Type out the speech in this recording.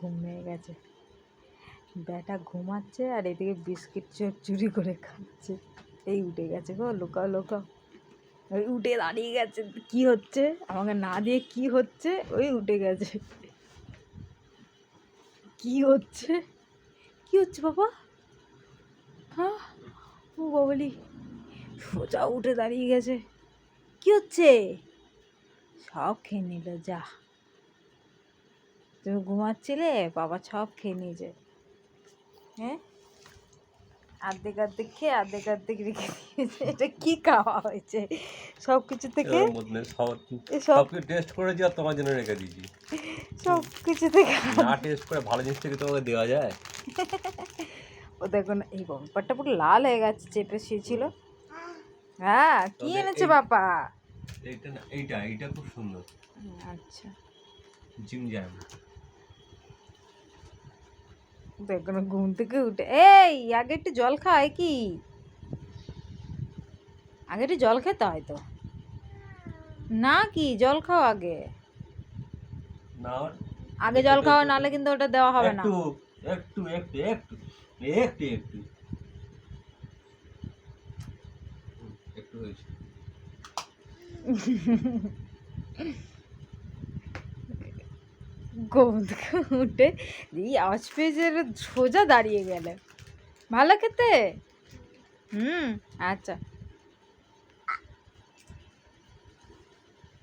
ঘুমিয়ে গেছে। ব্যাটা ঘুমাচ্ছে আর এদিকে বিস্কিট চুরি করে খাচ্ছে। এই উঠে গেছে গো, লুকাও লুকাও। ওই উঠে দাঁড়িয়ে গেছে, কি হচ্ছে আমাকে না দিয়ে, কি হচ্ছে, ওই উঠে গেছে। কি হচ্ছে, কি হচ্ছে বাবা? হ্যাঁ, ও বাবলি সোজা উঠে দাঁড়িয়ে গেছে। কি হচ্ছে? সব খেয়ে নিল। যা, তুমি ঘুমাচ্ছিলে, বাবা সব খেয়ে নিয়েছে। হ্যাঁ, অর্ধেক অর্ধেক খেয়ে অর্ধেক অর্ধেক রেখে দিয়েছে। এটা কি খাওয়া হয়েছে? সব কিছু থেকে সবকিছু টেস্ট করেছি আর তোমার জন্য রেখে দিয়েছি। সব কিছু থেকে না টেস্ট করে ভালো জিনিস থেকে তোমাকে দেওয়া যায়? ও দেখো না, এই বাম্পারটা পুরো লাল হয়ে গেছে, চেপে শুয়েছিল। হ্যাঁ, কি এনেছে বাবা? এইটা না, এইটা খুব সুন্দর। আচ্ছা, জিম জ্যাম। দেখো না, ঘুম থেকে উঠে, এই আগে একটু জল খায় কি? আগে একটু জল খেতে হয় তো, না কি? জল খাও আগে, না আগে জল খাওয়া, নাহলে কিন্তু ওটা দেওয়া হবে না। একটু একটু একটু একটু একটু একটু একটু হয়েছে। ঘুম থেকে উঠে এই আওয়াজ পেয়েছে, সোজা দাঁড়িয়ে গেলে। ভালো খেতে? আচ্ছা।